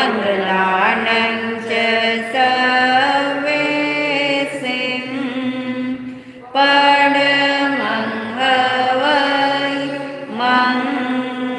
मङ्गलानं च सर्वेसिं परमं हवै मङ्गलम्।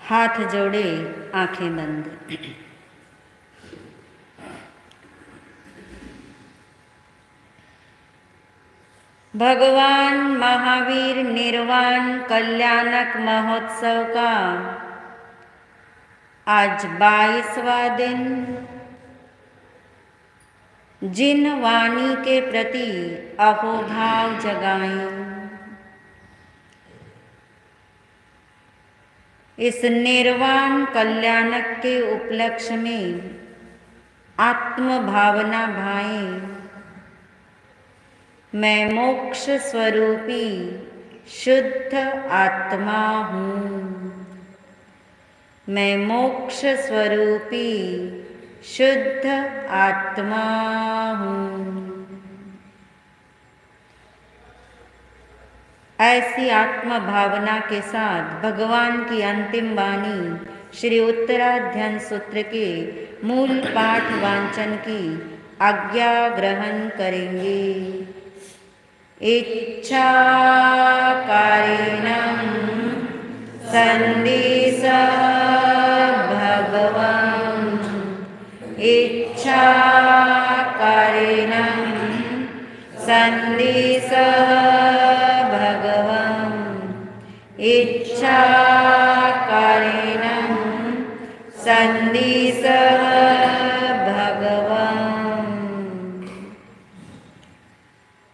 हाथ जोड़े, आंखें बंद। भगवान महावीर निर्वाण कल्याणक महोत्सव का आज 22वां दिन। जिन वाणी के प्रति अहोभाव जगाएं, इस निर्वाण कल्याणक के उपलक्ष्य में आत्म भावना भाएं। मैं मोक्ष स्वरूपी शुद्ध आत्मा हूँ। मैं मोक्ष स्वरूपी शुद्ध आत्मा हूँ। ऐसी आत्म भावना के साथ भगवान की अंतिम वाणी श्री उत्तराध्यान सूत्र के मूल पाठ वांचन की आज्ञा ग्रहण करेंगे। इच्छाकारिणं सन्दिशः भगवान्। इच्छाकारिणं सन्दिशः भगवान्। इच्छाकारिणं सन्दिशः भगवान्।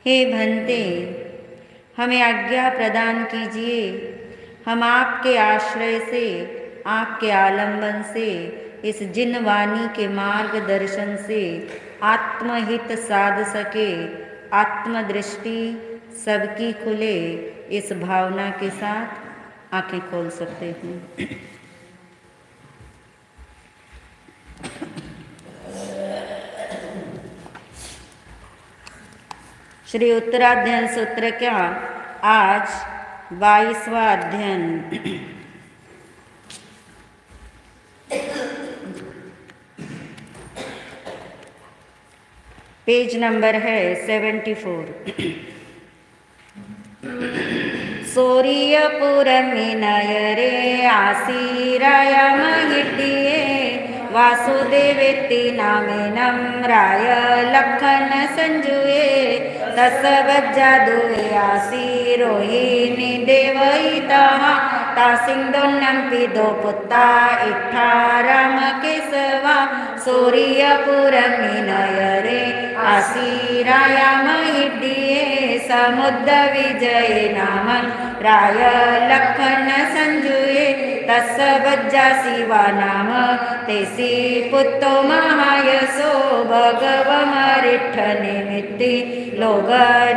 हे भंते, हमें आज्ञा प्रदान कीजिए। हम आपके आश्रय से, आपके आलंबन से, इस जिन वाणी के मार्गदर्शन से आत्महित साध सके, आत्मदृष्टि सबकी खुले। इस भावना के साथ आंखें खोल सकते हैं। श्री उत्तराध्यान सूत्र का आज 22वां अध्ययन। पेज नंबर है 74। सूर्यपुरमिनयरे आसीराय महिड्ये वासुदेवेति नामेनं राय लखन संजुये तस्वज्जादुवे आसी रोहिणी देवयितः तासिंदोन्नं पिदो पुत्ता इट्ठा राम केशवा सूर्यपुरमिनयरे आसीराय महिड्ये समुद्र विजये नाम राय लखन संजुये तस्वज्जा शिवा नाम तेसी पुत्तो महायसो भगवमरिट्ठ निमित्ति लोग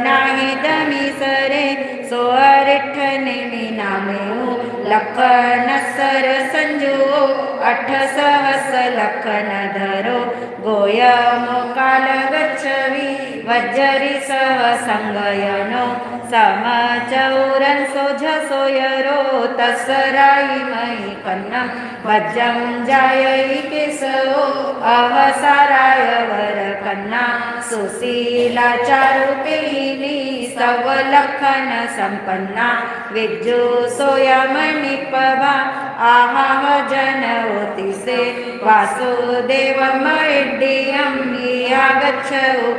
नाही दमीसरे सो अरिट्ठ निमि नामेऊ लखन सर संजुओ 8 सहस लखन धरो गोयमो काल गच्छवि वज्जरि सह संगयनो समचौरन सोझ सोयरो तसराई मयि कन्नम वज्रं जायई केशवो अवसाराय वर कन्ना सुशीला चारुपेहिनी सवलखन संपन्ना विज्जु सोयमणिपभा आहाह जनवति से वासुदेव मयिड्यं यागच्छ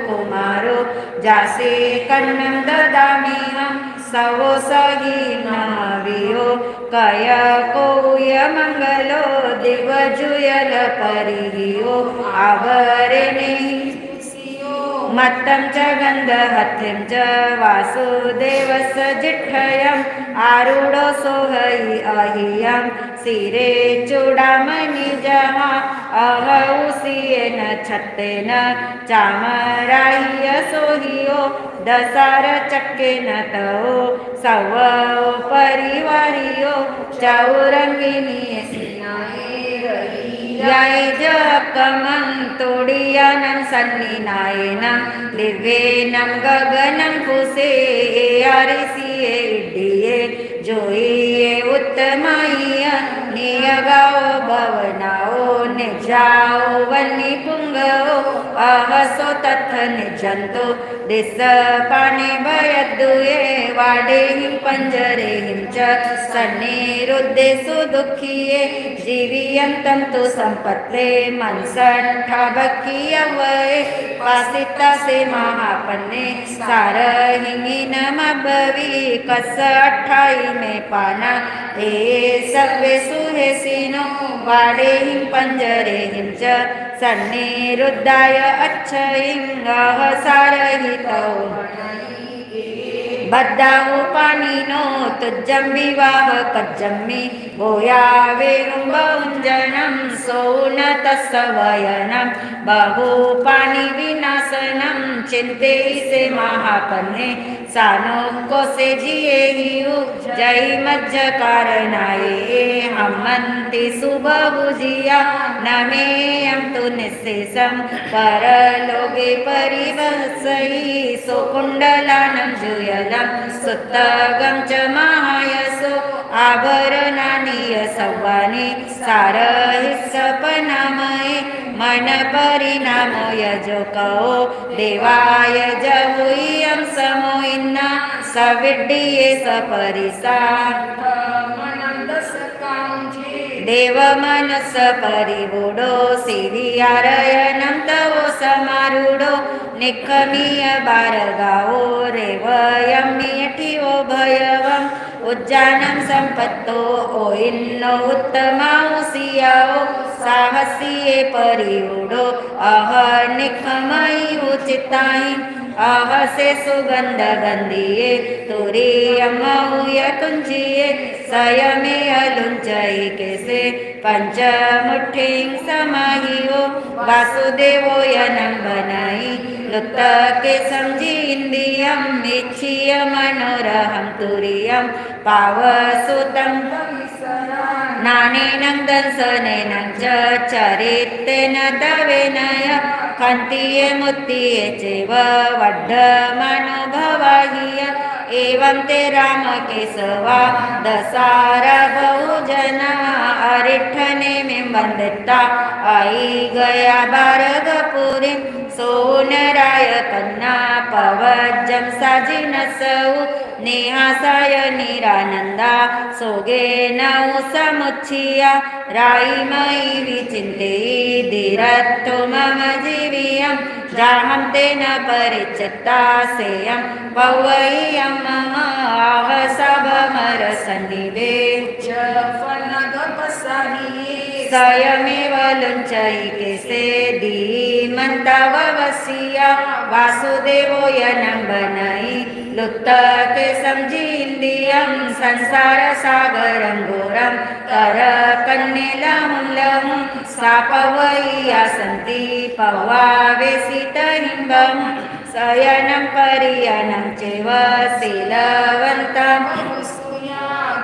कुमारो जासे कन्नं ददाम्यहं सवो सही नावियो कय कोय मंगलो दिवजुयल परिहियो आवरे नहीं मत्तं च गन्धहत्यं च वासुदेवस्य जिह्वयम् आरूढो सोहै अहियं सिरे चूड़ामणि जहाँ अहउसिए न छत्ते न चामराहिय सोहियो दसार चक्के न तो सव परिवारियो चौरंगिनी याय जकमं तोडियानं सन्निनायनं लिवेनं गगनं कुसे आरिसिये इड्डिये जोइये उत्तमाइय नियगाओ भवनाओ निजाओ वन्नी पुंगओ अहसो तथ निजंतो दिस पाने भयदुये वाडे हिं पंजरे हिं च सन्निरुद्धेषु दुःखिये जीवियन्तं तु संपत्ते मनसट्ठा बक्कियवये वासिता से महापन्ने सारहिंगी नमभवी कस 28 में पाना ते सवे सुहेसिनो वाडे हिं पंजरे हिं च सन्निरुद्धाय अच्छहिंगः सारहितौ बद्धाऊ पानिनो तुज्जं विवाह कज्जम्मि भूया वेणुबहुञ्जनं सौनतस्सवयनं बहुपानि विनाशनं चिन्ते से महापन्ने सानो कोसे जिये हियु जय मज्ज कारणाये हमन्ति सुबहुजिया नमेयं तु निःशेषं परलोके परिवत्सहि सुकुण्डलानं जुयलं सुत्तगं च महायसो आभरणानि सव्वानि सारहिस्सपनामये मन परिणामो यजोको देवाय जहुयं समोइन्ना सविड्डिये सपरिसा देव मनस परिवुडो सिरियारयनं तवो समारूढो निखमीय बारगाओ रेवयं मीठियो भयवम् उज्जानं संपत्तो ओइन्नो उत्तमाओ सियाओ साहसिये परिवुडो अह निखमयि उचिताहि अहसे सुगंध गंधिये तुरीयमहुय तुंजिये सयमे अलुंचई केसे पंचमुठ्ठिं समाहियो वासुदेवो यनं बनाई लुप्त के समझी इंदियम इच्छिय मनोरहं तुरीयम पावसुतं नानेनं दंसनेनं च चरितेन दवेनय खन्तिये मुत्तिये चैव वड्ढमनुभवाहिय एवं ते राम केशवा दसारा बहुजना अरिठने में बंदिता आई गया बारगपुरी सोनराय कन्ना पवज्जं साजिन सौ नेहासाय निरानंदा सोगे नौ समुच्छिया राईमयी विचिन्ते धीरत्तो मम जीवियं जाहं तेन परिचित्ता सेयं पवय्यं मम आहसभमरसन्निवे स्वयमेव लुञ्चैकेसे धीमन्तववसिया वासुदेवो यनं बनई लुप्त के समझी इंदियं संसार सागरं घोरं कर कन्ने लहुं लहुं सापवय्या सन्ति पवावेसितहिंबं शयनं परियनं चैव शीलवन्तं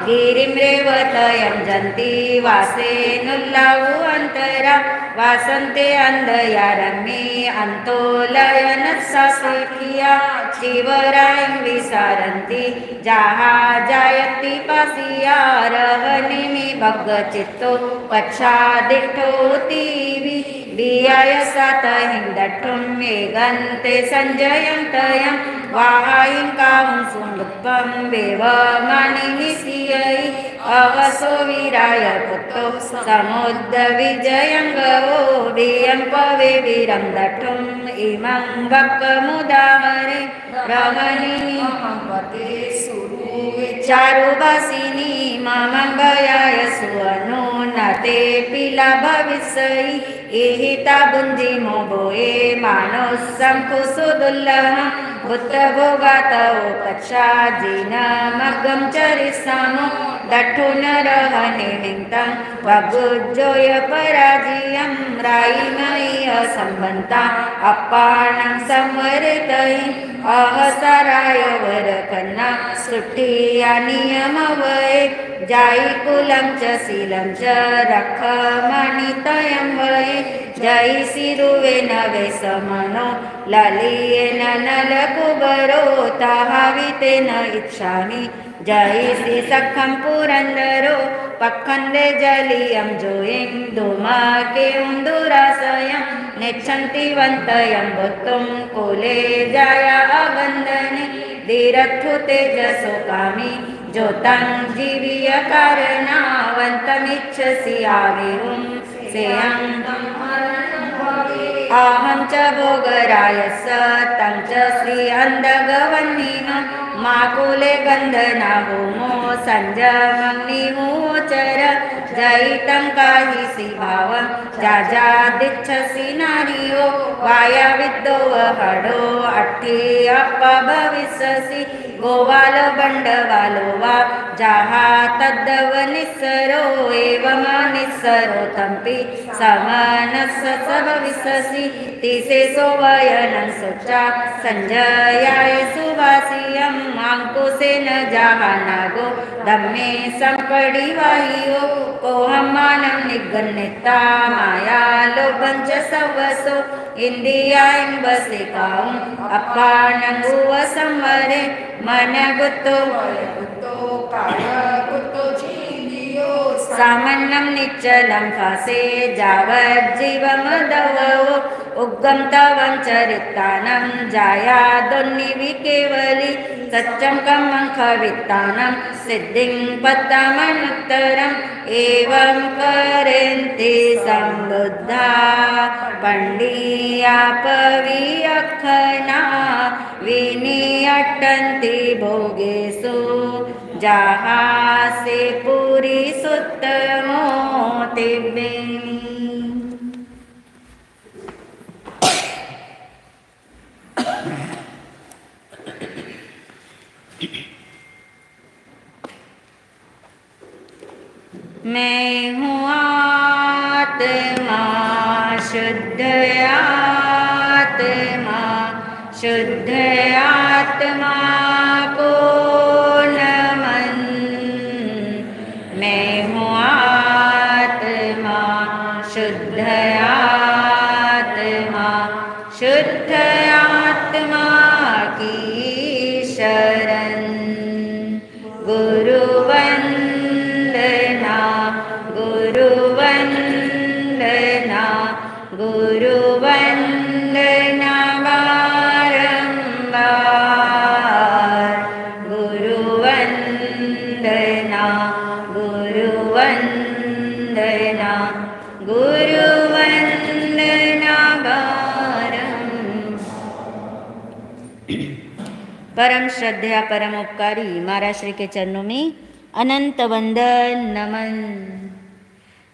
गिरिं रेवतयं जन्ति वासेनुल्लावु अन्तरा वासन्ते अन्धयारम्ये अन्तोलयनस्सास्विकिया शिवरायं विसारन्ति जायति पासिया रहनिमि भग्गचित्तो पच्छादिष्ठोतीवि वियाय सातहिन्दठुं मेघन्ते सञ्जयन्तयं वाहायं काहुं सुन्दुपं वेवमानिनिसियै अवसो वीराय पुत्रो समुद्रविजयं गवो वियं पवे वीरं दठुम् इमं वक्कमुदाहरे रहनिनि चारुवासिनी मम भयाय सुवनो न ते पिला भविष्यति इहिता बुञ्जिमो भोये मानो शङ्खुसुदुल्लहं बुद्धभोगातौ पच्छाजिनमगं चरिसामो दठो न रहने हिंतं वगुज्जोय पराजियं रायिमय संबंता अपाणं संवर्तय अहसराय वरकन्ना सुठिया नियमवये जाई कुलं च शीलं च रखमणितयं वये जय सिरुवे नवे समनो ललियेन नलकुबरो ताहाविते न इच्छामि जय श्री सखम पुरंदरो पखंदे जलियं जोयं धूमके उन्दुराशयं नेच्छन्ति वन्तयं बुद्धं कुले जाया अगन्धने धीरत्थु तेजसो कामी ज्योतं जीवीय कारणावन्तमिच्छसि आविरुं सेयं अहं च भोगरायस तं च श्री अन्धगवन्निनो माकुले गंधना होमो संजमग्निहोचर जयितं काहिसि भावं जाजादिच्छसि नारियो वायाविद्दो वहडो अट्ठी अपभविष्यसि गोवालो बंडवालो वा जहा तद्दव निस्सरो एवं निस्सरो तंपि समनस्स भविष्यसि तिसे सोवयनं सोचा संजयाय सुवासियं अंकुशेन जहानागो धम्मे संपडिवाहियो कोहमानं निगन्निता माया लोभं च सवसो इंदिया इंबसिकां अपानंगुव संवरे मन गुत्तो काय गुत्तो जीवियो सामन्नं निच्चलं फासे जावज्जीवमदवो उग्गं तवं चरितानं जायादोन्निविकेवली सच्चं कमं खवितानं सिद्धिं पदमनुत्तरम् एवं करेन्ति सम्बुद्धा पण्डियापवियखना विनियट्टन्ति भोगेषु जहासे पुरी सुत्तमोतिबे। मैं हूँ आत्मा शुद्ध आत्मा शुद्ध आत्मा को नमन। मैं हूँ आत्मा शुद्ध आत्मा शुद्ध आत्मा की शरण। गुरुवंदना गुरुवंदना गुरुवंदना बारंबार गुरुवंदना गुरुवंदना गुरुवंदना बारंबार। परम श्रद्धा परम उपकारी महाराज श्री के चरणों में अनंत वंदन नमन।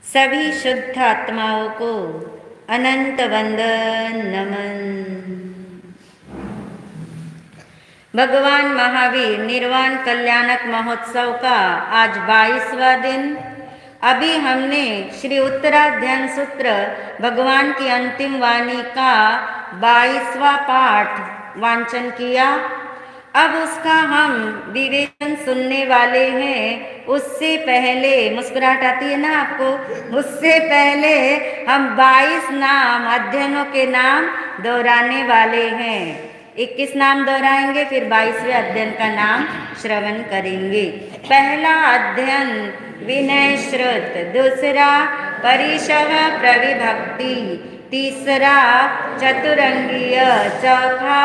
सभी शुद्ध आत्माओं को अनंत वंदन नमन। भगवान महावीर निर्वाण कल्याणक महोत्सव का आज 22वां दिन। अभी हमने श्री उत्तराध्यान सूत्र भगवान की अंतिम वाणी का 22वां पाठ वांचन किया। अब उसका हम विवेचन सुनने वाले हैं। उससे पहले मुस्कुराहट आती है ना आपको? उससे पहले हम 22 नाम अध्ययनों के नाम दोहराने वाले हैं। 21 नाम दोहराएंगे, फिर 22वें अध्ययन का नाम श्रवण करेंगे। पहला अध्ययन विनय श्रुत, दूसरा परिशव प्रविभक्ति, तीसरा चतुरंगीय, चौथा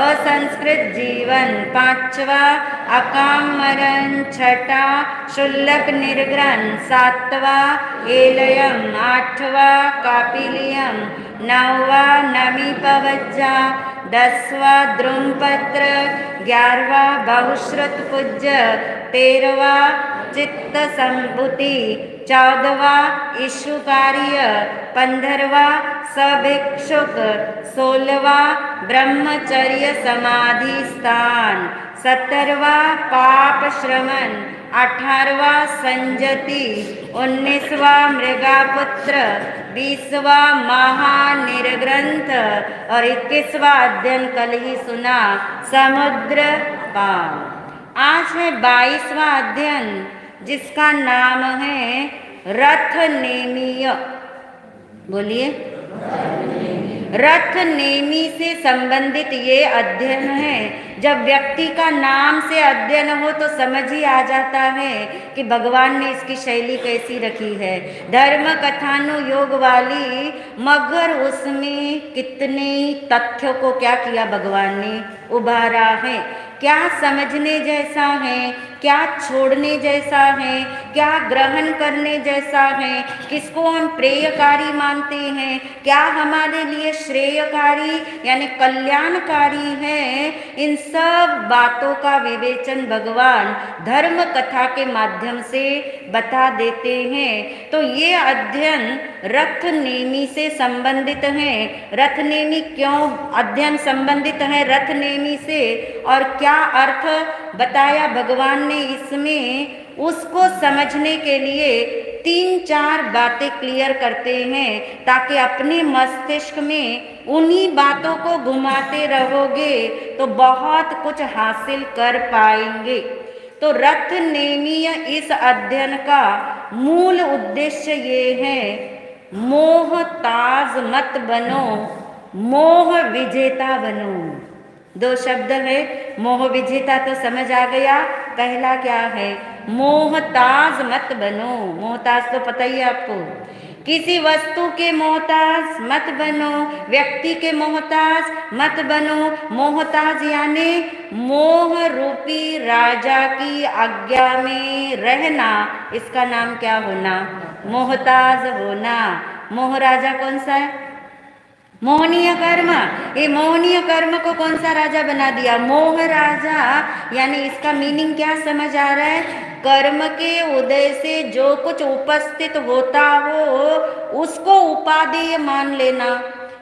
असंस्कृत जीवन, पांचवा अकाम मरण, छठा शुल्लक निर्ग्रहण, सातवा एलयम, आठवा कापिलियम, नौवा नमी पवज्जा, 10वां द्रुमपत्र, 11वां बहुश्रुत पूज्य, 13वां चित्त संभूति, 14वां ईशुकार्य, 15वां सभिक्षुक, 16वां ब्रह्मचर्य समाधि स्थान, 17वां पाप श्रमण, 18वां संजति, 19वां मृगापुत्र, 20वां महानिर्ग्रंथ और 21वां अध्ययन कल ही सुना समुद्र पार। आज है 22वां अध्ययन जिसका नाम है रथ नेमीय। बोलिए, रथ नेमी से संबंधित ये अध्ययन है। जब व्यक्ति का नाम से अध्ययन हो तो समझ ही आ जाता है कि भगवान ने इसकी शैली कैसी रखी है, धर्म कथानुयोग वाली, मगर उसमें कितने तथ्यों को क्या किया भगवान ने उभारा है, क्या समझने जैसा है, क्या छोड़ने जैसा है, क्या ग्रहण करने जैसा है, किसको हम प्रेयकारी मानते हैं, क्या हमारे लिए श्रेयकारी यानी कल्याणकारी है, इन सब बातों का विवेचन भगवान धर्म कथा के माध्यम से बता देते हैं। तो ये अध्ययन रथ नेमी से संबंधित है। रथ नेमी क्यों अध्ययन संबंधित है रथ नेमी से और क्या अर्थ बताया भगवान ने इसमें, उसको समझने के लिए 3-4 बातें क्लियर करते हैं ताकि अपने मस्तिष्क में उन्हीं बातों को घुमाते रहोगे तो बहुत कुछ हासिल कर पाएंगे। तो रथ नेमीय इस अध्ययन का मूल उद्देश्य ये है, मोहताज मत बनो, मोह विजेता बनो। 2 शब्द है, मोह विजेता तो समझ आ गया, पहला क्या है, मोहताज मत बनो। मोहताज तो पता ही है आपको, किसी वस्तु के मोहताज मत बनो, व्यक्ति के मोहताज मत बनो। मोहताज यानी मोह रूपी राजा की आज्ञा में रहना, इसका नाम क्या होना, मोहताज होना। मोह राजा कौन सा है, मोहनीय कर्म। ये मोहनीय कर्म को कौन सा राजा बना दिया, मोह राजा। यानी इसका मीनिंग क्या समझ आ रहा है, कर्म के उदय से जो कुछ उपस्थित होता हो उसको उपादेय मान लेना,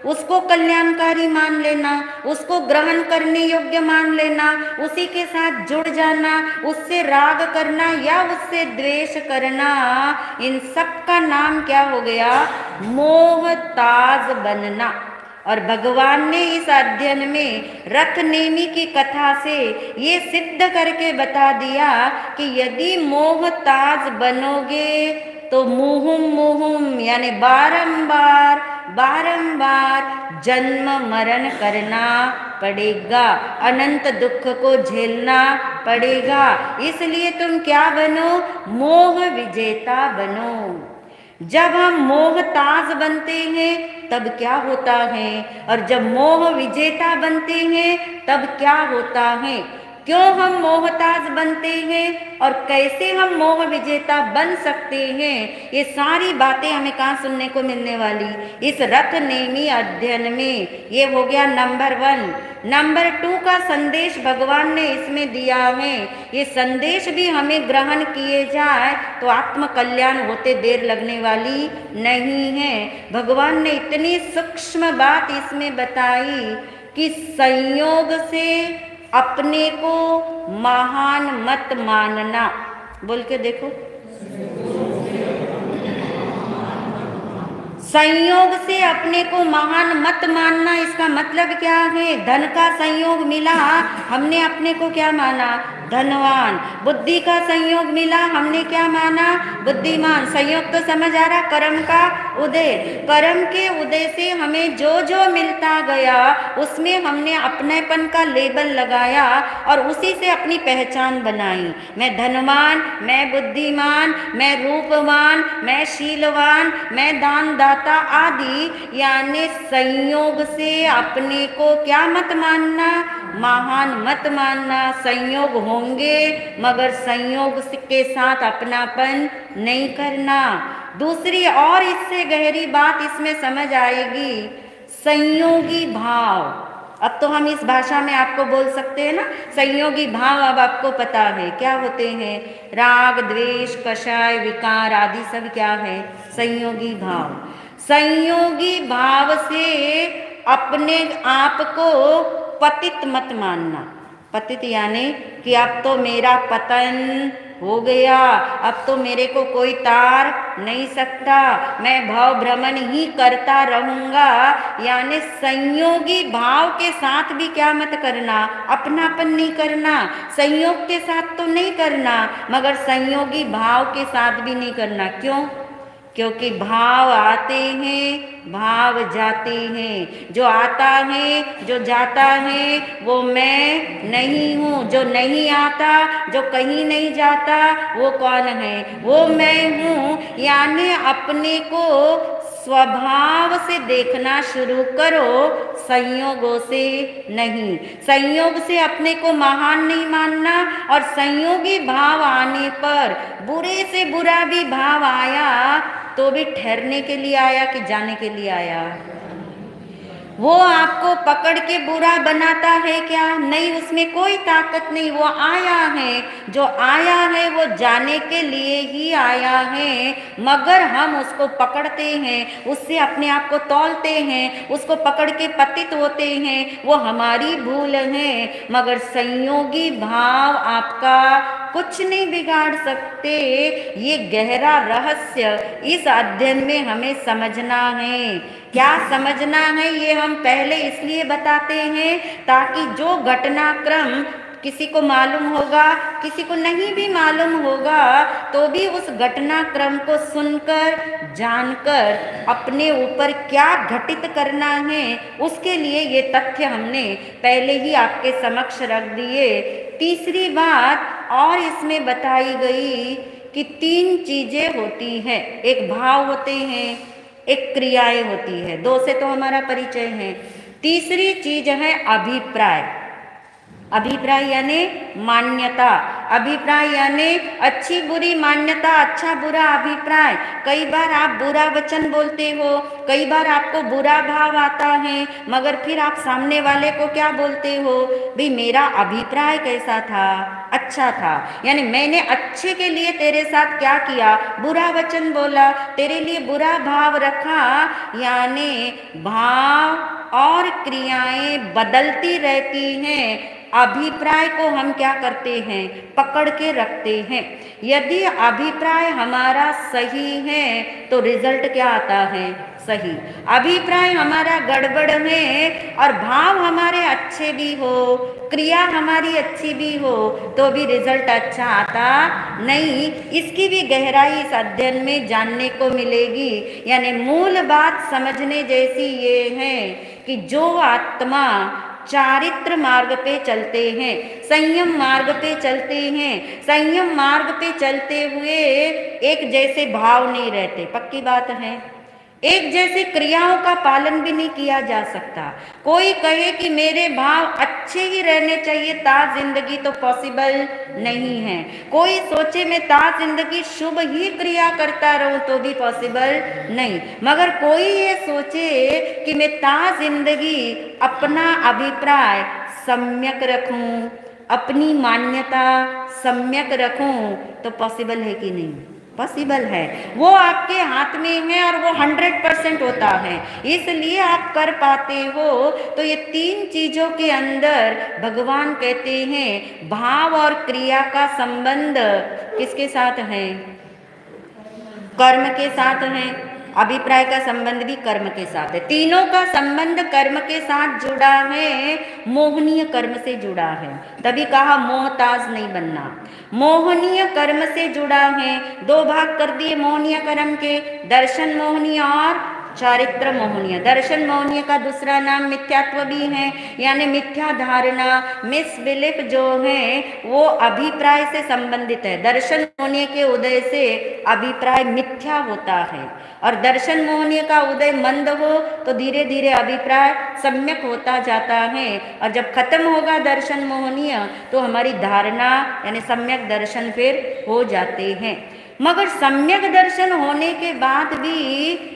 उसको कल्याणकारी मान लेना, उसको ग्रहण करने योग्य मान लेना, उसी के साथ जुड़ जाना, उससे राग करना या उससे द्वेष करना, इन सब का नाम क्या हो गया, मोहताज बनना। और भगवान ने इस अध्ययन में रथ नेमी की कथा से ये सिद्ध करके बता दिया कि यदि मोहताज बनोगे तो मुहुम मुहुम यानी बारंबार बारंबार जन्म मरण करना पड़ेगा, अनंत दुख को झेलना पड़ेगा। इसलिए तुम क्या बनो, मोह विजेता बनो। जब हम मोहताज बनते हैं तब क्या होता है, और जब मोह विजेता बनते हैं तब क्या होता है। क्यों हम मोहताज बनते हैं और कैसे हम मोह विजेता बन सकते हैं, ये सारी बातें हमें कहाँ सुनने को मिलने वाली, इस रथ नेमी अध्ययन में। ये हो गया नंबर 1। नंबर 2 का संदेश भगवान ने इसमें दिया है। ये संदेश भी हमें ग्रहण किए जाए तो आत्म कल्याण होते देर लगने वाली नहीं है। भगवान ने इतनी सूक्ष्म बात इसमें बताई कि संयोग से अपने को महान मत मानना। बोल के देखो, संयोग से अपने को महान मत मानना, इसका मतलब क्या है, धन का संयोग मिला हमने अपने को क्या माना, धनवान। बुद्धि का संयोग मिला हमने क्या माना, बुद्धिमान। संयोग तो समझ आ रहा, कर्म का उदय, कर्म के उदय से हमें जो जो मिलता गया उसमें हमने अपनेपन का लेबल लगाया और उसी से अपनी पहचान बनाई। मैं धनवान, मैं बुद्धिमान, मैं रूपवान, मैं शीलवान, मैं दानदाता आदि। यानी संयोग से अपने को क्या मत मानना, महान मत मानना। संयोग होंगे मगर संयोग के साथ अपनापन नहीं करना। दूसरी और इससे गहरी बात इसमें समझ आएगी, संयोगी भाव। अब तो हम इस भाषा में आपको बोल सकते हैं ना, संयोगी भाव अब आपको पता है क्या होते हैं। राग, द्वेष, कषाय, विकार आदि सब क्या है, संयोगी भाव। संयोगी भाव से अपने आप को पतित मत मानना। पतित यानी कि अब तो मेरा पतन हो गया, अब तो मेरे को कोई तार नहीं सकता, मैं भाव भ्रमण ही करता रहूंगा। यानी संयोगी भाव के साथ भी क्या मत करना, अपनापन नहीं करना। संयोग के साथ तो नहीं करना, मगर संयोगी भाव के साथ भी नहीं करना। क्यों? क्योंकि भाव आते हैं, भाव जाते हैं। जो आता है, जो जाता है, वो मैं नहीं हूँ। जो नहीं आता, जो कहीं नहीं जाता, वो कौन है, वो मैं हूँ। यानी अपने को स्वभाव से देखना शुरू करो, संयोगों से नहीं। संयोग से अपने को महान नहीं मानना। और संयोगी भाव आने पर बुरे से बुरा भी भाव आया तो भी ठहरने के लिए आया कि जाने के लिए आया? वो आपको पकड़ के बुरा बनाता है क्या? नहीं, उसमें कोई ताकत नहीं। वो आया है, जो आया है वो जाने के लिए ही आया है, मगर हम उसको पकड़ते हैं, उससे अपने आप को तौलते हैं, उसको पकड़ के पतित होते हैं। वो हमारी भूल है, मगर संयोगी भाव आपका कुछ नहीं बिगाड़ सकते। ये गहरा रहस्य इस अध्ययन में हमें समझना है। क्या समझना है, ये हम पहले इसलिए बताते हैं ताकि जो घटनाक्रम किसी को मालूम होगा, किसी को नहीं भी मालूम होगा, तो भी उस घटनाक्रम को सुनकर, जानकर अपने ऊपर क्या घटित करना है, उसके लिए ये तथ्य हमने पहले ही आपके समक्ष रख दिए। तीसरी बात और इसमें बताई गई कि 3 चीजें होती हैं। एक भाव होते हैं, एक क्रियाएं होती है। 2 से तो हमारा परिचय है। तीसरी चीज है अभिप्राय। अभिप्राय यानी मान्यता। अभिप्राय यानी अच्छी बुरी मान्यता, अच्छा बुरा अभिप्राय। कई बार आप बुरा वचन बोलते हो, कई बार आपको बुरा भाव आता है, मगर फिर आप सामने वाले को क्या बोलते हो, भाई मेरा अभिप्राय कैसा था, अच्छा था। यानी मैंने अच्छे के लिए तेरे साथ क्या किया, बुरा वचन बोला, तेरे लिए बुरा भाव रखा। यानी भाव और क्रियाएं बदलती रहती हैं। अभिप्राय को हम क्या करते हैं, पकड़ के रखते हैं। यदि अभिप्राय हमारा सही है तो रिजल्ट क्या आता है, सही। अभिप्राय हमारा गड़बड़ है और भाव हमारे अच्छे भी हो, क्रिया हमारी अच्छी भी हो, तो भी रिजल्ट अच्छा आता नहीं। इसकी भी गहराई इस अध्ययन में जानने को मिलेगी। यानी मूल बात समझने जैसी ये है कि जो आत्मा चारित्र मार्ग पे चलते हैं, संयम मार्ग पे चलते हैं, संयम मार्ग पे चलते हुए एक जैसे भाव नहीं रहते, पक्की बात है। एक जैसी क्रियाओं का पालन भी नहीं किया जा सकता। कोई कहे कि मेरे भाव अच्छे ही रहने चाहिए ता जिंदगी, तो पॉसिबल नहीं है। कोई सोचे मैं ता जिंदगी शुभ ही क्रिया करता रहूं, तो भी पॉसिबल नहीं। मगर कोई ये सोचे कि मैं ता जिंदगी अपना अभिप्राय सम्यक रखूं, अपनी मान्यता सम्यक रखूं, तो पॉसिबल है कि नहीं? पॉसिबल है। वो आपके हाथ में है और वो 100% होता है, इसलिए आप कर पाते हो। तो ये 3 चीजों के अंदर भगवान कहते हैं भाव और क्रिया का संबंध किसके साथ है, कर्म के साथ है। अभिप्राय का संबंध भी कर्म के साथ है। तीनों का संबंध कर्म के साथ जुड़ा है, मोहनीय कर्म से जुड़ा है। तभी कहा मोहताज नहीं बनना। मोहनीय कर्म से जुड़ा है। 2 भाग कर दिए मोहनीय कर्म के, दर्शन मोहनीय और चारित्र मोहनीय। दर्शन मोहनीय का दूसरा नाम मिथ्यात्व भी है, यानी मिथ्या धारणा, मिसबिलीफ जो है वो अभिप्राय से संबंधित है। दर्शन मोहनीय के उदय से अभिप्राय मिथ्या होता है, और दर्शन मोहनीय का उदय मंद हो तो धीरे धीरे अभिप्राय सम्यक होता जाता है। और जब खत्म होगा दर्शन मोहनीय तो हमारी धारणा यानी सम्यक दर्शन फिर हो जाते हैं। मगर सम्यक दर्शन होने के बाद भी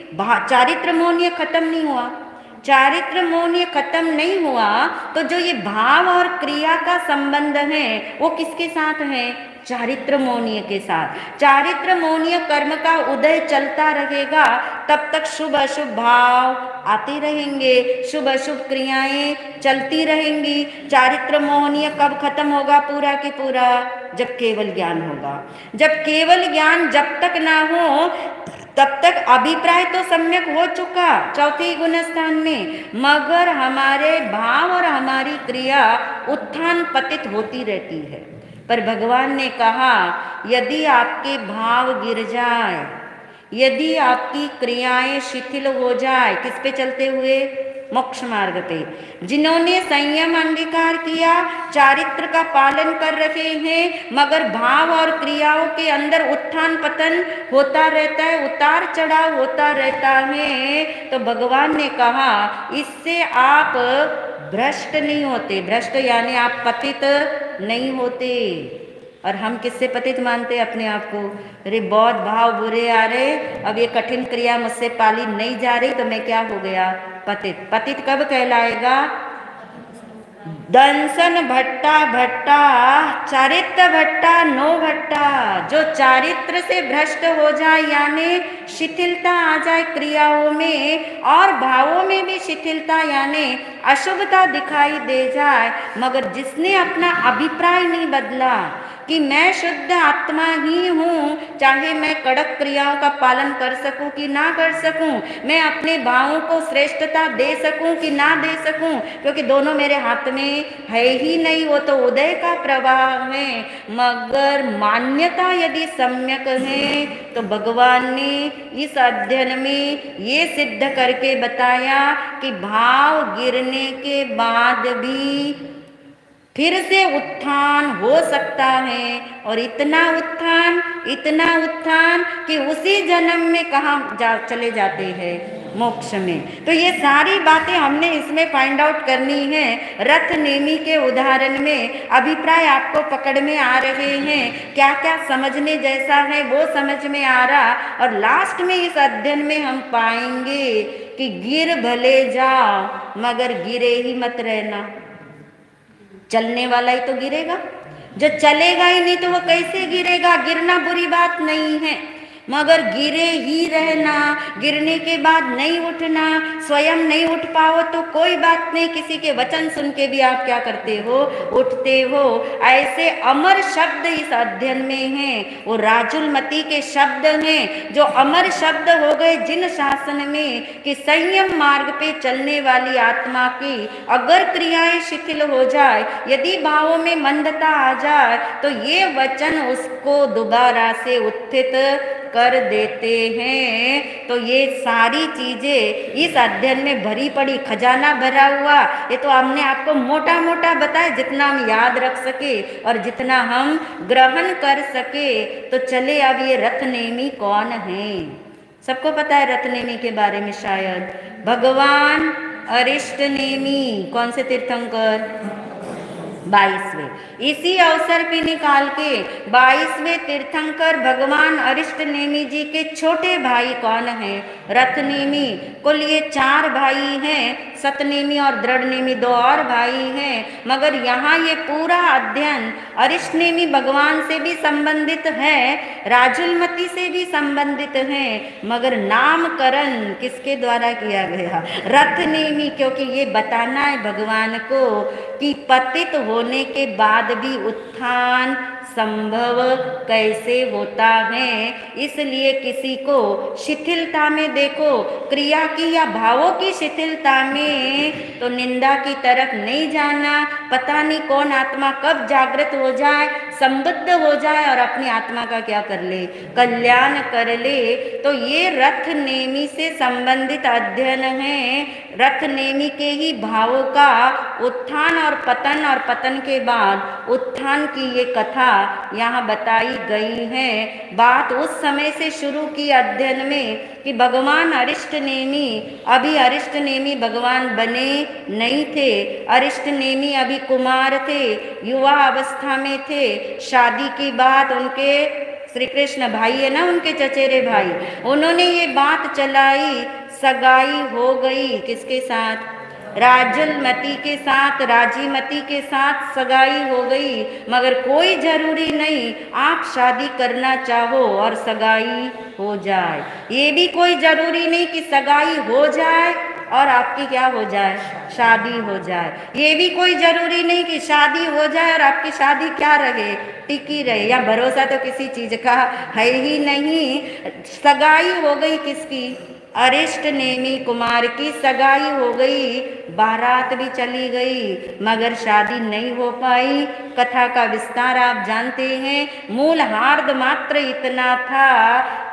चारित्र मोहनीय खत्म नहीं हुआ। चारित्र मोह ये खत्म नहीं हुआ तो जो ये भाव और क्रिया का संबंध है वो किसके साथ है? चारित्र मोहनीय के साथ। चारित्र मोहनीय कर्म का उदय चलता रहेगा तब तक शुभ अशुभ भाव आते रहेंगे, शुभ अशुभ क्रियाएं चलती रहेंगी। चारित्र मोहनीय कब खत्म होगा पूरा के पूरा? जब केवल ज्ञान होगा। जब केवल ज्ञान जब तक ना हो तब तक अभिप्राय तो सम्यक हो चुका चौथे गुण स्थान में, मगर हमारे भाव और हमारी क्रिया उत्थान पतित होती रहती है। पर भगवान ने कहा यदि आपके भाव गिर जाए, यदि आपकी क्रियाएं शिथिल हो जाए, किस पे चलते हुए? मोक्ष मार्ग पे। जिन्होंने संयम अंगीकार किया, चारित्र का पालन कर रहे हैं, मगर भाव और क्रियाओं के अंदर उत्थान पतन होता रहता है, उतार चढ़ाव होता रहता है, तो भगवान ने कहा इससे आप भ्रष्ट नहीं होते। भ्रष्ट यानी आप पतित नहीं होते। और हम किससे पतित मानते अपने आप को? अरे बहुत भाव बुरे आ रहे, अब ये कठिन क्रिया मुझसे पाली नहीं जा रही तो मैं क्या हो गया? पतित। पतित कब कहलाएगा? दंसन भट्टा भट्टा चारित्र भट्टा नो भट्टा। जो चारित्र से भ्रष्ट हो जाए यानी शिथिलता आ जाए क्रियाओं में और भावों में भी शिथिलता यानी अशुभता दिखाई दे जाए, मगर जिसने अपना अभिप्राय नहीं बदला कि मैं शुद्ध आत्मा ही हूँ, चाहे मैं कड़क क्रियाओं का पालन कर सकूं कि ना कर सकूं, मैं अपने भावों को श्रेष्ठता दे सकूं कि ना दे सकूं, क्योंकि दोनों मेरे हाथ में है ही नहीं, वो तो उदय का प्रवाह है। मगर मान्यता यदि सम्यक है तो भगवान ने इस अध्ययन में ये सिद्ध करके बताया कि भाव गिरने के बाद भी फिर से उत्थान हो सकता है, और इतना उत्थान कि उसी जन्म में कहाँ चले जाते हैं? मोक्ष में। तो ये सारी बातें हमने इसमें फाइंड आउट करनी है। रथ नेमी के उदाहरण में अभिप्राय आपको पकड़ में आ रहे हैं, क्या क्या समझने जैसा है वो समझ में आ रहा, और लास्ट में इस अध्ययन में हम पाएंगे कि गिर भले जाओ मगर गिरे ही मत रहना। चलने वाला ही तो गिरेगा, जो चलेगा ही नहीं तो वो कैसे गिरेगा? गिरना बुरी बात नहीं है, मगर गिरे ही रहना, गिरने के बाद नहीं उठना, स्वयं नहीं उठ पाओ तो कोई बात नहीं, किसी के वचन सुन के भी आप क्या करते हो? उठते हो। ऐसे अमर शब्द इस अध्ययन में हैं, वो राजुलमती के शब्द हैं जो अमर शब्द हो गए जिन शासन में कि संयम मार्ग पे चलने वाली आत्मा की अगर क्रियाएं शिथिल हो जाए, यदि भावों में मंदता आ जाए, तो ये वचन उसको दोबारा से उत्थित कर देते हैं। तो ये सारी चीजें इस अध्ययन में भरी पड़ी, खजाना भरा हुआ। ये तो हमने आपको मोटा मोटा बताया, जितना हम याद रख सके और जितना हम ग्रहण कर सके। तो चले अब ये रथनेमी कौन है? सबको पता है रथनेमी के बारे में शायद। भगवान अरिष्टनेमी। कौन से तीर्थंकर? 22वें। इसी अवसर पे निकाल के 22वें तीर्थंकर भगवान अरिष्टनेमी जी के छोटे भाई कौन हैं? रथनेमी। कुल ये 4 भाई हैं, सतनेमी और दृढ़नेमी 2 और भाई हैं, मगर यहाँ ये पूरा अध्ययन अरिष्टनेमी भगवान से भी संबंधित है, राजुलमती से भी संबंधित है, मगर नामकरण किसके द्वारा किया गया? रथनेमी। क्योंकि ये बताना है भगवान को कि पतित होने के बाद भी उत्थान संभव कैसे होता है। इसलिए किसी को शिथिलता में देखो, क्रिया की या भावों की शिथिलता में, तो निंदा की तरफ नहीं जाना। पता नहीं कौन आत्मा कब जागृत हो जाए, संबद्ध हो जाए और अपनी आत्मा का क्या कर ले? कल्याण कर ले। तो ये रथ नेमी से संबंधित अध्ययन है। रथ नेमी के ही भावों का उत्थान और पतन के बाद उत्थान की ये कथा यहाँ बताई गई है। बात उस समय से शुरू की अध्ययन में कि भगवान अरिष्टनेमी, अभी अरिष्टनेमी भगवान बने नहीं थे, अरिष्टनेमी अभी कुमार थे, युवा अवस्था में थे। शादी की बात उनके श्री कृष्ण भाई है ना, उनके चचेरे भाई, उन्होंने ये बात चलाई सगाई हो गई किसके साथ? राजुलमती के साथ, राजीमती के साथ सगाई हो गई। मगर कोई जरूरी नहीं आप शादी करना चाहो और सगाई हो जाए, ये भी कोई जरूरी नहीं कि सगाई हो जाए और आपकी क्या हो जाए? शादी हो जाए। ये भी कोई जरूरी नहीं कि शादी हो जाए और आपकी शादी क्या रहे? टिकी रहे। या भरोसा तो किसी चीज का है ही नहीं। सगाई हो गई किसकी? अरिष्ट नेमी कुमार की सगाई हो गई, बारात भी चली गई, मगर शादी नहीं हो पाई। कथा का विस्तार आप जानते हैं। मूल हार्द मात्र इतना था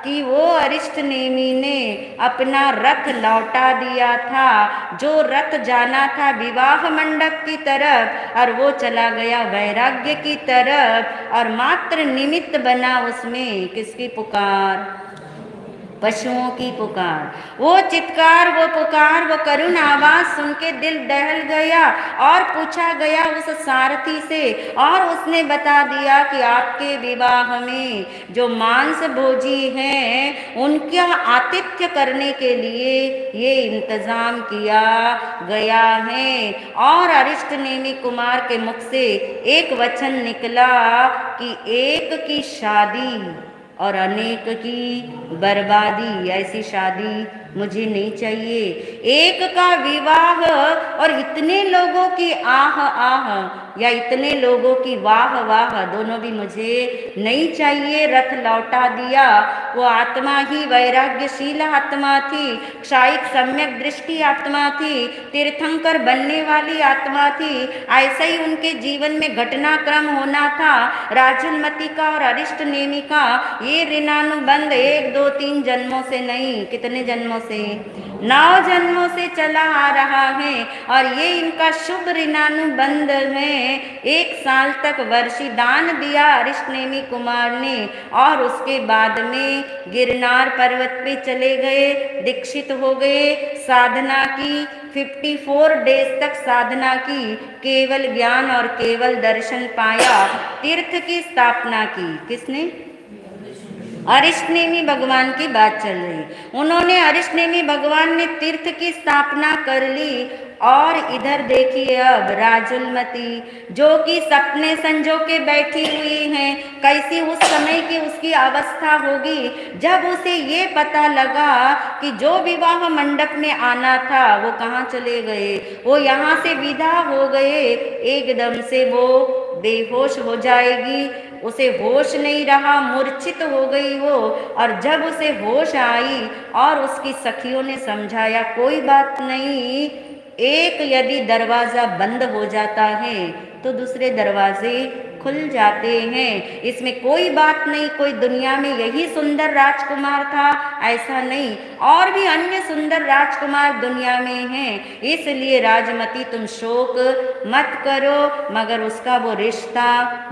कि वो अरिष्ट नेमी ने अपना रथ लौटा दिया था, जो रथ जाना था विवाह मंडप की तरफ और वो चला गया वैराग्य की तरफ, और मात्र निमित्त बना उसमें किसकी पुकार? पशुओं की पुकार। वो चित्कार, वो पुकार, वो करुण आवाज सुन के दिल दहल गया और पूछा गया उस सारथी से, और उसने बता दिया कि आपके विवाह में जो मांस भोजी हैं उनका आतिथ्य करने के लिए ये इंतजाम किया गया है। और अरिष्ट नेमी कुमार के मुख से एक वचन निकला कि एक की शादी और अनेक की बर्बादी, ऐसी शादी मुझे नहीं चाहिए। एक का विवाह और इतने लोगों की आह आह या इतने लोगों की वाह वाह, दोनों भी मुझे नहीं चाहिए। रथ लौटा दिया। वो आत्मा ही वैराग्यशील आत्मा थी, क्षायिक सम्यक दृष्टि आत्मा थी, तीर्थंकर बनने वाली आत्मा थी। ऐसा ही उनके जीवन में घटनाक्रम होना था। राजुलमती का और अरिष्ट नेमी का ये ऋणानुबंध 1 2 3 जन्मों से नहीं, कितने जन्मों से? 9 जन्मों से चला आ रहा है। और ये इनका शुभ ऋणानुबंध है। 1 साल तक वर्षी दान दिया अरिष्ट नेमी कुमार ने, और उसके बाद में गिरनार पर्वत पे चले गए, दीक्षित हो गए, साधना की, 54 डेज तक साधना की, केवल ज्ञान और केवल दर्शन पाया, तीर्थ की स्थापना की। किसने? अरिष्ट नेमी भगवान की बात चल रही। उन्होंने, अरिष्ट नेमी भगवान ने तीर्थ की स्थापना कर ली। और इधर देखिए अब राजुलमती जो कि सपने संजो के बैठी हुई हैं, कैसी उस समय की उसकी अवस्था होगी जब उसे ये पता लगा कि जो विवाह मंडप में आना था वो कहाँ चले गए, वो यहाँ से विदा हो गए। एकदम से वो बेहोश हो जाएगी, उसे होश नहीं रहा, मूर्छित हो गई वो। और जब उसे होश आई और उसकी सखियों ने समझाया कोई बात नहीं, एक यदि दरवाजा बंद हो जाता है तो दूसरे दरवाजे खुल जाते हैं, इसमें कोई बात नहीं। कोई दुनिया में यही सुंदर राजकुमार था ऐसा नहीं, और भी अन्य सुंदर राजकुमार दुनिया में हैं। इसलिए राजमती तुम शोक मत करो। मगर उसका वो रिश्ता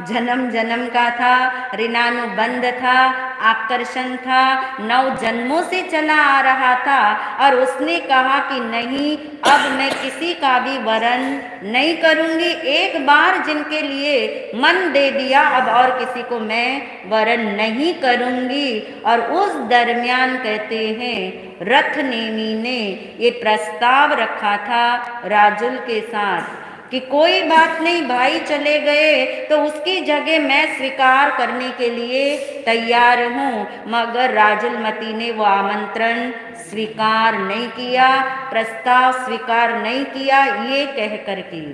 जन्म जन्म का था, ऋणानुबंध था, आकर्षण था, 9 जन्मों से चला आ रहा था। और उसने कहा कि नहीं, अब मैं किसी का भी वरण नहीं करूंगी। एक बार जिनके लिए मन दे दिया, अब और किसी को मैं वरण नहीं करूंगी। और उस दरमियान कहते हैं रथ नेमी ने ये प्रस्ताव रखा था राजुल के साथ कि कोई बात नहीं भाई चले गए तो उसकी जगह मैं स्वीकार करने के लिए तैयार हूँ। मगर राजुलमती ने वो आमंत्रण स्वीकार नहीं किया, प्रस्ताव स्वीकार नहीं किया, ये कह करके।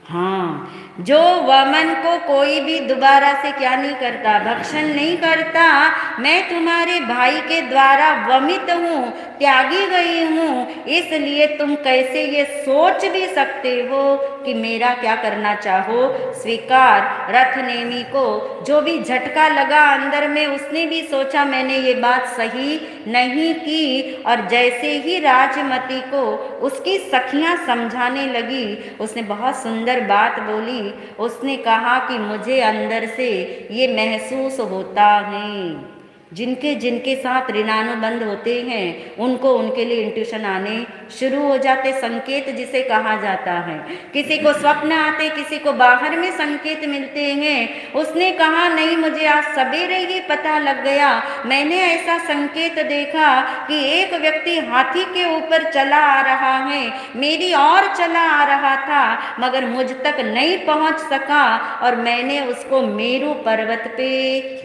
हाँ, जो वमन को कोई भी दोबारा से क्या नहीं करता, भक्षण नहीं करता। मैं तुम्हारे भाई के द्वारा वमित हूँ, त्यागी गई हूँ, इसलिए तुम कैसे ये सोच भी सकते हो कि मेरा क्या करना चाहो, स्वीकार। रथ नेमी को जो भी झटका लगा अंदर में, उसने भी सोचा मैंने ये बात सही नहीं की। और जैसे ही राजमती को उसकी सखियां समझाने लगी, उसने बहुत सुंदर बात बोली। उसने कहा कि मुझे अंदर से ये महसूस होता है, जिनके जिनके साथ ऋणानुबंध होते हैं उनको उनके लिए इंट्यूशन आने शुरू हो जाते, संकेत जिसे कहा जाता है। किसी को स्वप्न आते, किसी को बाहर में संकेत मिलते हैं। उसने कहा नहीं, मुझे आज सवेरे ही पता लग गया, मैंने ऐसा संकेत देखा कि एक व्यक्ति हाथी के ऊपर चला आ रहा है, मेरी ओर चला आ रहा था मगर मुझ तक नहीं पहुंच सका और मैंने उसको मेरू पर्वत पे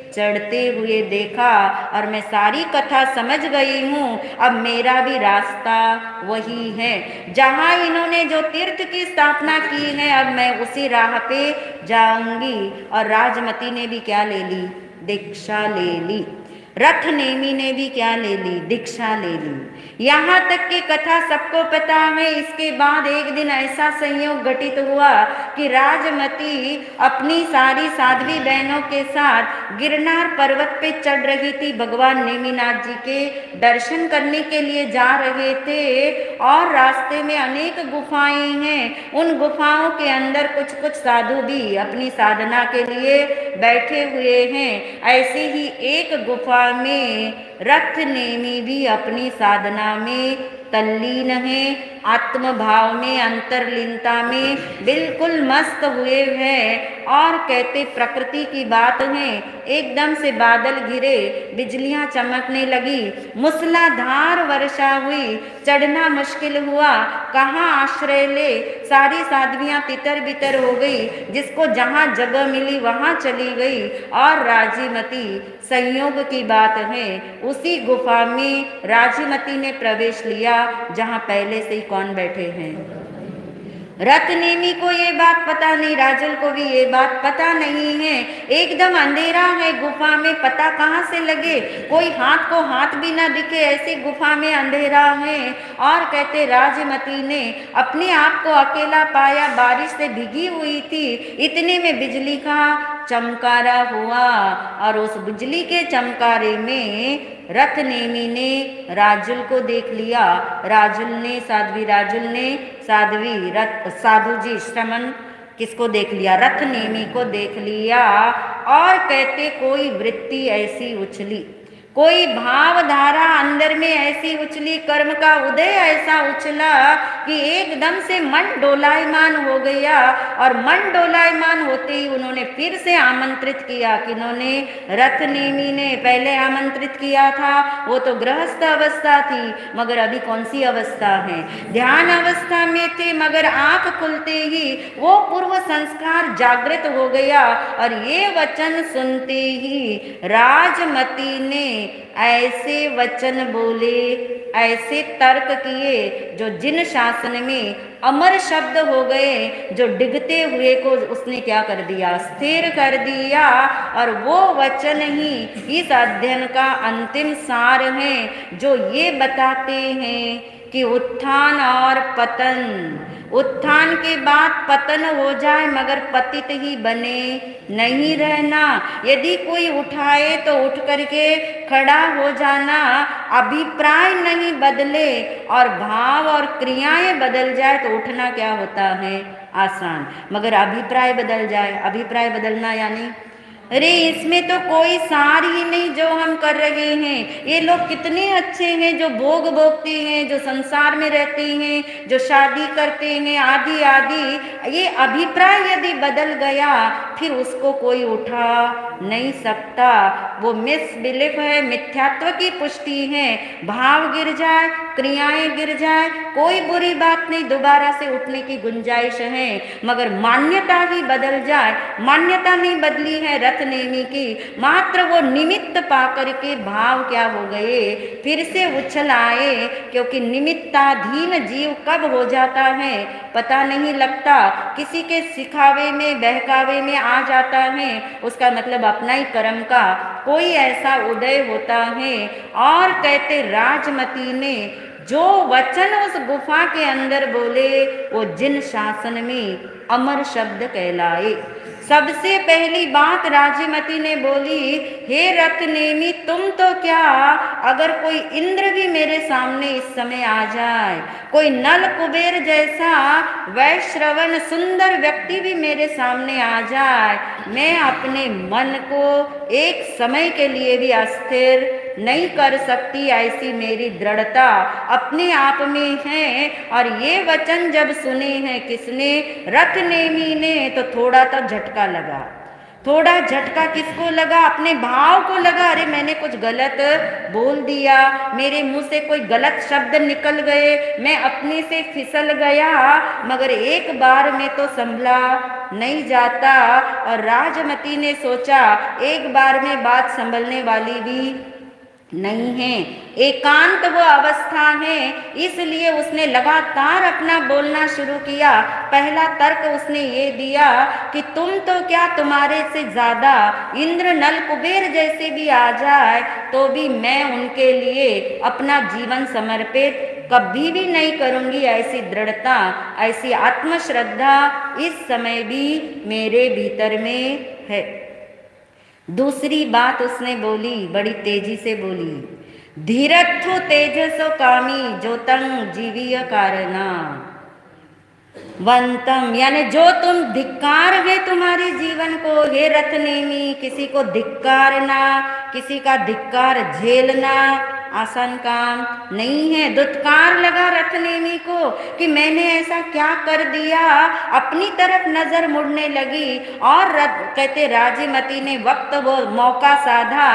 चढ़ते हुए देखा और मैं सारी कथा समझ गई हूँ। अब मेरा भी रास्ता वही है, जहाँ इन्होंने जो तीर्थ की स्थापना की है अब मैं उसी राह पे जाऊंगी। और राजमती ने भी क्या ले ली? दीक्षा ले ली। रथ नेमी ने भी क्या ले ली? दीक्षा ले ली। यहाँ तक की कथा सबको पता है। इसके बाद एक दिन ऐसा संयोग घटित हुआ कि राजमती अपनी सारी साध्वी बहनों के साथ गिरनार पर्वत पे चढ़ रही थी। भगवान नेमिनाथ जी के दर्शन करने के लिए जा रहे थे और रास्ते में अनेक गुफाएं हैं। उन गुफाओं के अंदर कुछ कुछ साधु भी अपनी साधना के लिए बैठे हुए हैं। ऐसी ही एक गुफा में रथ नेमी भी अपनी साधना में तल्लीन है, आत्म भाव में, अंतरलीनता में बिल्कुल मस्त हुए हैं। और कहते प्रकृति की बात है, एकदम से बादल घिरे, बिजलियां चमकने लगी, मूसलाधार वर्षा हुई, चढ़ना मुश्किल हुआ, कहाँ आश्रय ले। सारी साध्वियां तितर बितर हो गई, जिसको जहाँ जगह मिली वहाँ चली गई। और राजीमती, संयोग की बात है, उसी गुफा में राजीमती ने प्रवेश लिया जहाँ पहले से ही कौन बैठे हैं? रत्नेमी को ये बात पता नहीं, राजुल को भी ये बात पता नहीं है। एकदम अंधेरा है गुफा में, पता कहाँ से लगे? कोई हाथ को हाथ भी ना दिखे, ऐसी गुफा में अंधेरा है। और कहते राजमती ने अपने आप को अकेला पाया, बारिश से भीगी हुई थी, इतने में बिजली का चमकारा हुआ और उस बिजली के चमकारे में रत्नेमी ने राजुल को देख लिया। राजुल ने, साध्वी राजुल ने साधु जी श्रमण किसको देख लिया? रत्नेमी को देख लिया। और कहते कोई वृत्ति ऐसी उछली, कोई भावधारा अंदर में ऐसी उछली, कर्म का उदय ऐसा उछला कि एकदम से मन डोलायमान हो गया। और मन डोलायमान होते ही उन्होंने फिर से आमंत्रित किया। किन्होंने? रत्नेमी ने पहले आमंत्रित किया था, वो तो गृहस्थ अवस्था थी, मगर अभी कौन सी अवस्था है? ध्यान अवस्था में थे, मगर आंख खुलते ही वो पूर्व संस्कार जागृत हो गया। और ये वचन सुनते ही राजमती ने ऐसे वचन बोले, ऐसे तर्क किए जो जिन शासन में अमर शब्द हो गए, जो डिगते हुए को उसने क्या कर दिया? स्थिर कर दिया। और वो वचन ही इस अध्ययन का अंतिम सार है, जो ये बताते हैं कि उत्थान और पतन, उत्थान के बाद पतन हो जाए मगर पतित ही बने नहीं रहना। यदि कोई उठाए तो उठ करके खड़ा हो जाना, अभिप्राय नहीं बदले और भाव और क्रियाएं बदल जाए तो उठना क्या होता है? आसान। मगर अभिप्राय बदल जाए, अभिप्राय बदलना यानी अरे इसमें तो कोई सार ही नहीं जो हम कर रहे हैं। ये लोग कितने अच्छे हैं जो भोग भोगते हैं, जो संसार में रहते हैं, जो शादी करते हैं, आदि आदि। ये अभिप्राय यदि बदल गया फिर उसको कोई उठा नहीं सकता। वो मिसबिलीफ है, मिथ्यात्व की पुष्टि है। भाव गिर जाए, क्रियाएं गिर जाए, कोई बुरी बात नहीं, दोबारा से उठने की गुंजाइश है। मगर मान्यता ही बदल जाए, मान्यता नहीं बदली है रत्नेमी की, मात्र वो निमित्त पाकर के भाव क्या हो गए? फिर से उछल आए। क्योंकि निमित्ताधीन जीव कब हो जाता है पता नहीं लगता, किसी के सिखावे में बहकावे में आ जाता है, उसका मतलब अपना ही कर्म का कोई ऐसा उदय होता है। और कहते राजमती ने जो वचन उस गुफा के अंदर बोले वो जिन शासन में अमर शब्द कहलाए। सबसे पहली बात राजमती ने बोली, हे रत्नेमी तुम तो क्या, अगर कोई इंद्र भी मेरे सामने इस समय आ जाए, कोई नल कुबेर जैसा वैश्रवण सुंदर व्यक्ति भी मेरे सामने आ जाए, मैं अपने मन को एक समय के लिए भी अस्थिर नहीं कर सकती, ऐसी मेरी दृढ़ता अपने आप में है। और ये वचन जब सुने हैं किसने? रथ नेमी ने। तो थोड़ा तो झटका लगा। थोड़ा झटका किसको लगा? अपने भाव को लगा। अरे मैंने कुछ गलत बोल दिया, मेरे मुंह से कोई गलत शब्द निकल गए, मैं अपने से फिसल गया। मगर एक बार में तो संभला नहीं जाता। और राजमती ने सोचा एक बार में बात संभलने वाली भी नहीं है, एकांत वो अवस्था है। इसलिए उसने लगातार अपना बोलना शुरू किया। पहला तर्क उसने ये दिया कि तुम तो क्या, तुम्हारे से ज्यादा इंद्र नल कुबेर जैसे भी आ जाए तो भी मैं उनके लिए अपना जीवन समर्पित कभी भी नहीं करूंगी। ऐसी दृढ़ता, ऐसी आत्मश्रद्धा इस समय भी मेरे भीतर में है। दूसरी बात उसने बोली, बड़ी तेजी से बोली, धीरत्थु तेजसो कामी जोतंग जीवीय कारणा वंतम। यानी जो तुम धिक्कार है तुम्हारे जीवन को, हे रथनेमी, किसी को धिक्कारना, किसी का धिक्कार झेलना आसान काम नहीं है। दुत्कार लगा रथनेमी को कि मैंने ऐसा क्या कर दिया, अपनी तरफ नजर मुड़ने लगी। और कहते राजमती ने वक्त वो मौका साधा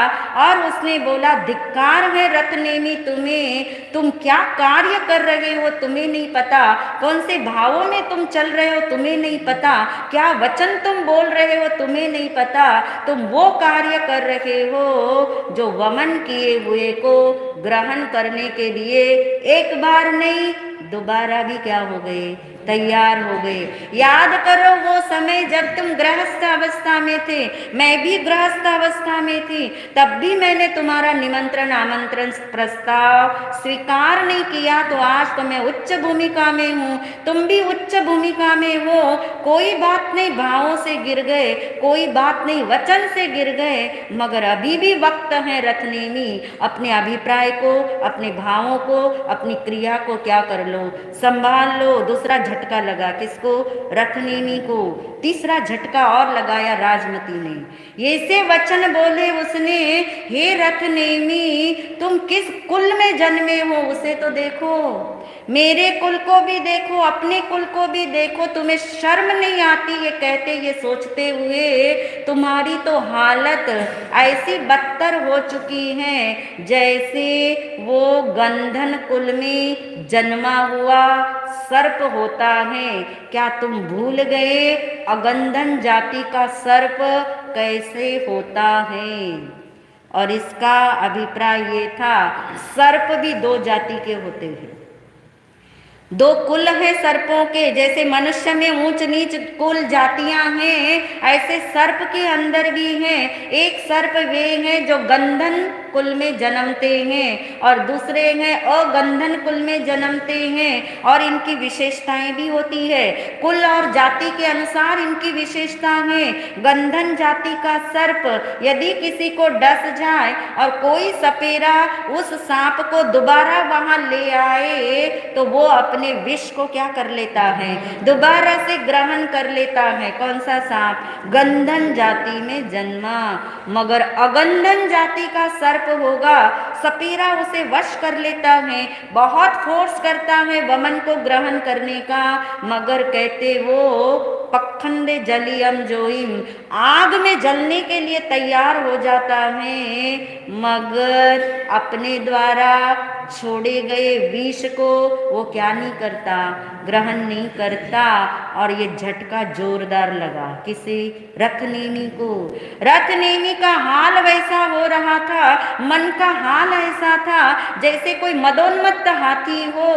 और उसने बोला, धिक्कार है रथनेमी तुम्हें, तुम क्या कार्य कर रहे हो तुम्हें नहीं पता, कौन से भावों में तुम चल रहे हो तुम्हें नहीं पता, क्या वचन तुम बोल रहे हो तुम्हें नहीं पता। तुम वो कार्य कर रहे हो जो वमन किए हुए को ग्रहण करने के लिए एक बार नहीं दोबारा भी क्या हो गए, तैयार हो गए। याद करो वो समय जब तुम गृहस्थ अवस्था में थे, मैं भी गृहस्थ अवस्था में थी, तब भी मैंने तुम्हारा निमंत्रण आमंत्रण प्रस्ताव स्वीकार नहीं किया। तो आज तो मैं उच्च भूमिका में हूँ, तुम भी उच्च भूमिका में हो। कोई बात नहीं, भावों से गिर गए, कोई बात नहीं, वचन से गिर गए, मगर अभी भी वक्त है रथनेमी, अपने अभिप्राय को, अपने भावों को, अपनी क्रिया को क्या कर लो, संभाल लो। दूसरा झटका लगा किसको? रथनेमी को। तीसरा झटका और लगाया राजमती ने। ये से वचन बोले उसने, हे रथनेमी, तुम किस कुल में जन्मे हो उसे तो देखो, मेरे कुल को भी देखो, अपने कुल को भी देखो। तुम्हें शर्म नहीं आती ये कहते, ये सोचते हुए तुम्हारी तो हालत ऐसी बदतर हो चुकी है जैसे वो गंधन कुल में जन्मा हुआ सर्प होता है। क्या तुम भूल गए अगंधन जाति का सर्प कैसे होता है? और इसका अभिप्राय ये था, सर्प भी दो जाति के होते हैं, दो कुल है सर्पों के। जैसे मनुष्य में ऊंच नीच कुल जातियां हैं, ऐसे सर्प के अंदर भी हैं। एक सर्प वे हैं जो गंधन कुल में जन्मते हैं और दूसरे हैं अगंधन कुल में जन्मते हैं, और इनकी विशेषताएं भी होती है। कुल और जाति के अनुसार इनकी विशेषता है। गंधन जाति का सर्प यदि किसी को डस जाए और कोई सपेरा उस सांप को दोबारा वहां ले आए तो वो अपने विष को क्या कर लेता है, दोबारा से ग्रहण कर लेता है। कौन सा सांप? गंधन जाति में जन्मा। मगर अगंधन जाति का सर्प होगा, सपेरा उसे वश कर लेता है, बहुत फोर्स करता है वमन को ग्रहण करने का, मगर कहते वो पखंडे जलियम जोइम, आग में जलने के लिए तैयार हो जाता है, मगर अपने द्वारा छोड़े गए विष को वो क्या नहीं करता, ग्रहण नहीं करता। और ये झटका जोरदार लगा किसी? रथनेमी को। रथनेमी का हाल वैसा हो रहा था, मन का हाल ऐसा था जैसे कोई मदोन्मत्त हाथी हो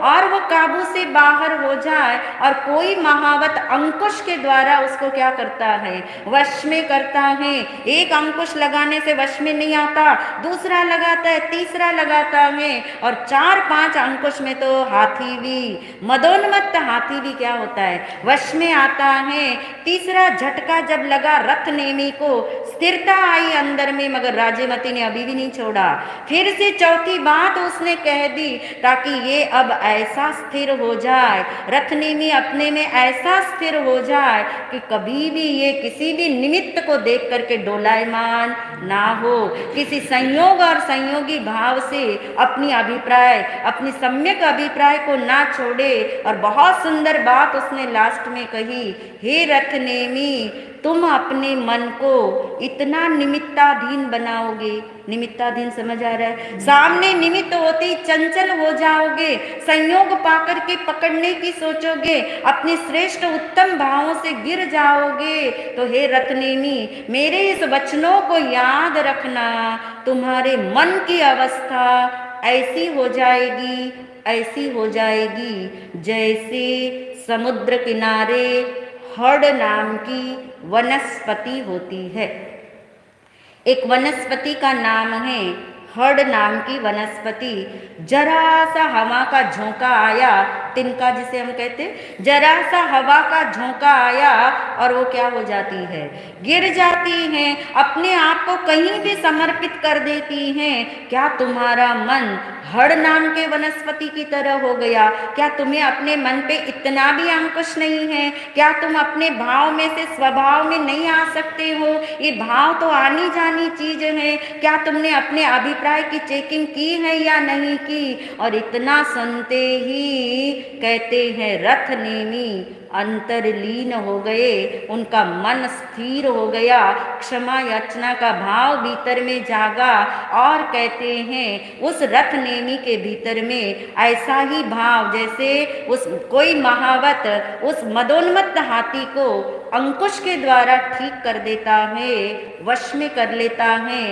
और वो काबू से बाहर हो जाए और कोई महावत अंकुश के द्वारा उसको क्या करता है, वश में करता है। एक अंकुश लगाने से वश में नहीं आता, दूसरा लगाता है, तीसरा लगाता है, और 4-5 अंकुश में तो हाथी भी, मदोन्मत्त हाथी भी क्या होता है, वश में आता है। तीसरा झटका जब लगा रथ नेमी को, स्थिरता आई अंदर में, मगर राज्यमती ने अभी भी नहीं छोड़ा। फिर से चौथी बात उसने कह दी ताकि ये अब ऐसा स्थिर हो जाए, रथ नेमी अपने में ऐसा स्थिर हो जाए कि कभी भी ये किसी भी निमित्त को देख करके डोलायमान ना हो, किसी संयोग और संयोगी भाव से अपनी अभिप्राय, अपनी सम्यक अभिप्राय को ना छोड़े। और बहुत सुंदर बात उसने लास्ट में कही, हे रथ नेमी, तुम अपने मन को इतना निमित्ताधीन बनाओगे, निमित्ताधीन समझ आ रहा है, सामने निमित्त होते ही चंचल हो जाओगे, संयोग पाकर के पकड़ने की सोचोगे, अपने श्रेष्ठ उत्तम भावों से गिर जाओगे। तो हे रत्नेमी, मेरे इस वचनों को याद रखना, तुम्हारे मन की अवस्था ऐसी हो जाएगी, ऐसी हो जाएगी जैसे समुद्र किनारे हड़ नाम की वनस्पति होती है। एक वनस्पति का नाम है हड़ नाम की वनस्पति। जरा सा हवा का झोंका आया, तिनका जिसे हम कहते हैं, जरा सा हवा का झोंका आया और वो क्या हो जाती है, गिर जाती हैं, अपने आप को कहीं भी समर्पित कर देती हैं। क्या तुम्हारा मन हड़ नाम के वनस्पति की तरह हो गया? क्या तुम्हें अपने मन पे इतना भी अंकुश नहीं है? क्या तुम अपने भाव में से स्वभाव में नहीं आ सकते हो? ये भाव तो आनी जानी चीज है। क्या तुमने अपने अभिप्राय की चेकिंग की है या नहीं की? और इतना सुनते ही कहते हैं रथ नेमी अंतरलीन हो गए, उनका मन स्थिर हो गया, क्षमा याचना का भाव भीतर में जागा। और कहते हैं उस रथ नेमी के भीतर में ऐसा ही भाव जैसे उस कोई महावत उस मदोन्मत्त हाथी को अंकुश के द्वारा ठीक कर देता है, वश में कर लेता है,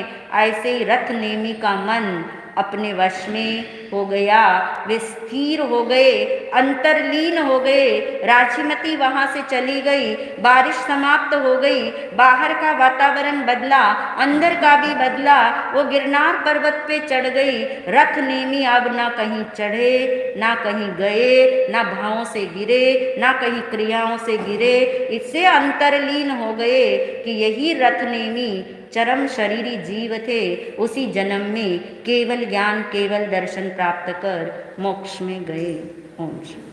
ऐसे ही रथ नेमी का मन अपने वश में हो गया, वे स्थिर हो गए, अंतरलीन हो गए। राजमती वहां से चली गई, बारिश समाप्त हो गई, बाहर का वातावरण बदला, अंदर का भी बदला। वो गिरनार पर्वत पे चढ़ गई। रथ नेमी अब ना कहीं चढ़े, ना कहीं गए, ना भावों से गिरे, ना कहीं क्रियाओं से गिरे, इससे अंतरलीन हो गए कि यही रथ नेमी चरम शरीरी जीव थे। उसी जन्म में केवल ज्ञान, केवल दर्शन प्राप्त कर मोक्ष में गए। ओम शांति।